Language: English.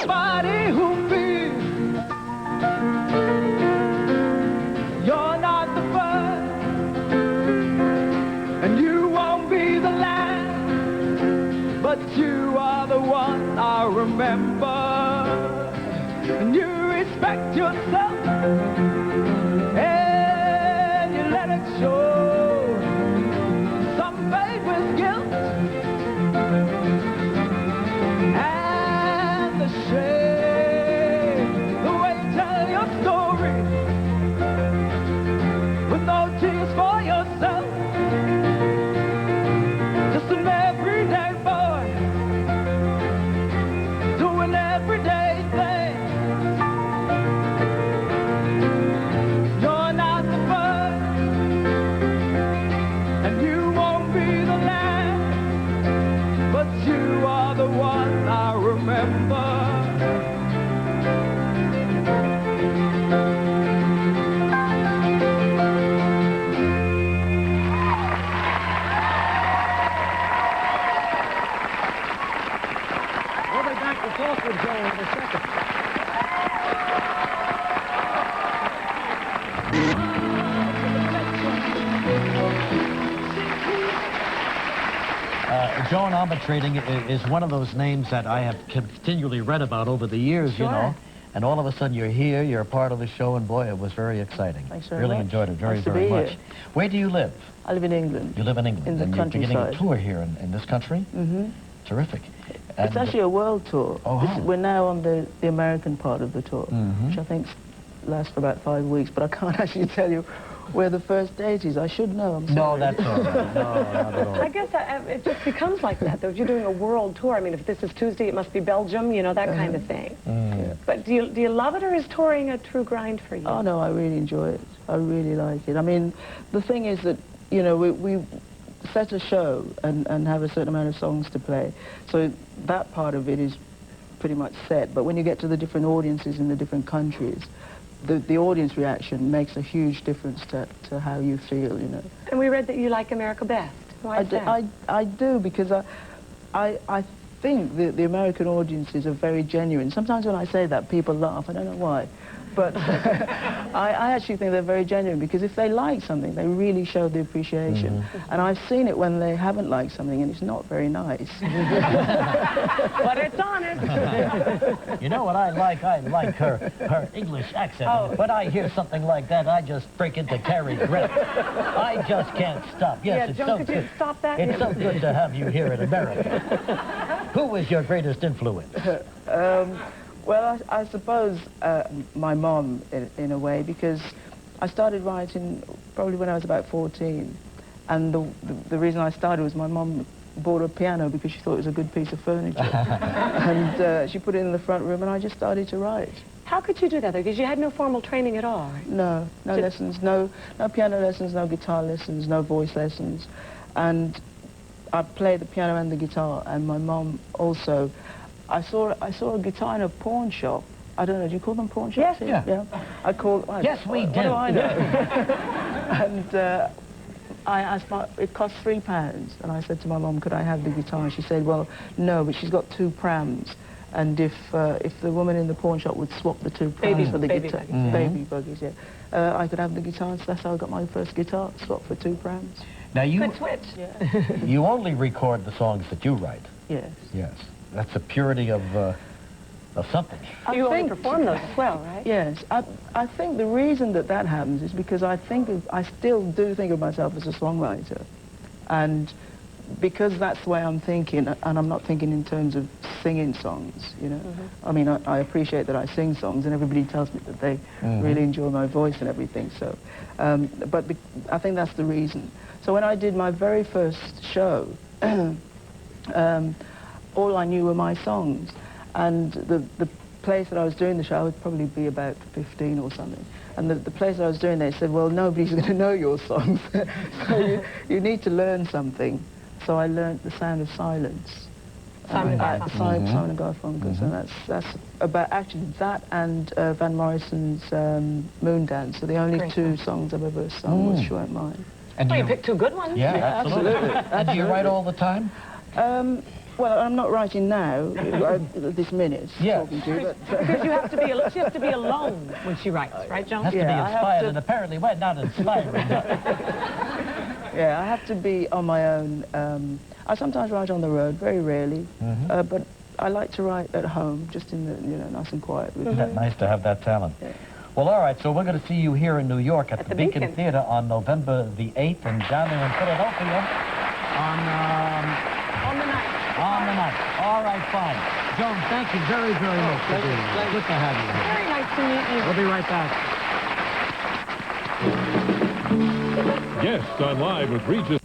somebody who feels you're not the first, and you won't be the last, but you are the one I remember. And you respect yourself, and you let it show. Some fade with guilt and the shame, the way you tell your story with no tears for yourself. Just an everyday boy doing everyday things. You're not the first, and you won't be the last, but you are the one I remember. We'll be back to talk with Joan in a second. Joan Armatrading is one of those names that I have continually read about over the years, you know. And all of a sudden you're here, you're a part of the show, and boy, it was very exciting. Thanks very really much. enjoyed it very, Nice to very be much. here. Where do you live? I live in England. You live in England. In the and you're beginning a countryside. tour here in this country? Mm-hmm. Terrific. It's And, actually a world tour. Oh, wow. We're now on the American part of the tour, Mhm. which I think lasts for about 5 weeks, but I can't actually tell you where the first date is. I should know, I'm sorry. No, that's all right. No, not at all. I guess it just becomes like that, though. You're doing a world tour. I mean, if this is Tuesday, it must be Belgium, you know, that kind of thing. Mm. But do you love it, or is touring a true grind for you? Oh, no, I really enjoy it. I really like it. I mean, the thing is that, you know, we set a show and have a certain amount of songs to play. So that part of it is pretty much set. But when you get to the different audiences in the different countries, the audience reaction makes a huge difference to how you feel, you know. And we read that you like America best. Why is that? I do, because I think the American audiences are very genuine. Sometimes when I say that, people laugh. I don't know why. But I actually think they're very genuine, because if they like something, they really show the appreciation. Mm-hmm. And I've seen it when they haven't liked something, and it's not very nice. But it's honest. You know what I like? I like her English accent. Oh. When I hear something like that, I just break into Cary Grant. I just can't stop. Yes, Yeah, it's Joan, so could you good. stop that? It's so good to have you here in America. Who was your greatest influence? Well, I suppose my mom, in a way, because I started writing probably when I was about 14. And the reason I started was my mom bought a piano because she thought it was a good piece of furniture. And she put it in the front room, and I just started to write. How could you do that, though? Because you had no formal training at all, right? No lessons, no piano lessons, no guitar lessons, no voice lessons. And I play the piano and the guitar, and my mom also. I saw a guitar in a pawn shop. I don't know, do you call them pawn shops? Yes. Yeah. I called. Yes, we what do. do I know? And I asked it cost £3, and I said to my mom, could I have the guitar? And she said, well, no, but she's got 2 prams, and if the woman in the pawn shop would swap the 2 prams for the guitar, buggies, baby buggies, yeah, I could have the guitar. And so that's how I got my first guitar, swapped for 2 prams. Now Good switch. Yeah. you only record the songs that you write. Yes. Yes. That's the purity of something. You only perform those as well, right? Yes, I think the reason that happens is because I still do think of myself as a songwriter, and because that's the way I'm thinking, and I'm not thinking in terms of singing songs, you know. I mean, I appreciate that I sing songs, and everybody tells me that they really enjoy my voice and everything. So, but I think that's the reason. So when I did my very first show, all I knew were my songs. And the place that I was doing the show, I would probably be about 15 or something. And the place I was doing, they said, well, nobody's going to know your songs. So you need to learn something. So I learned The Sound of Silence. Simon Garfunkel. Simon and Garfunkel. So that's about, actually, that and Van Morrison's Moondance. So the only Great 2 songs I've ever sung was She Won't Mind. And Well, you picked 2 good ones. Yeah, Yeah, absolutely. absolutely. And do you write all the time? Well, I'm not writing now, this minute, Yes. talking to you, but... Because she has to be alone when she writes, right, Joan? Has to be Yeah, I have inspired, to- and apparently we're not inspiring. Yeah, I have to be on my own. I sometimes write on the road, very rarely, but I like to write at home, just in the, you know, nice and quiet. With Isn't that nice to have that talent? Yeah. Well, all right, so we're going to see you here in New York at the Beacon Beacon. Theater on November the 8th, and down there in Philadelphia on On the night. the 9th. All right, fine. Joan, thank you very, very much for being here. Good to have you here. Very nice to meet you. We'll be right back. Guests on Live with Regis.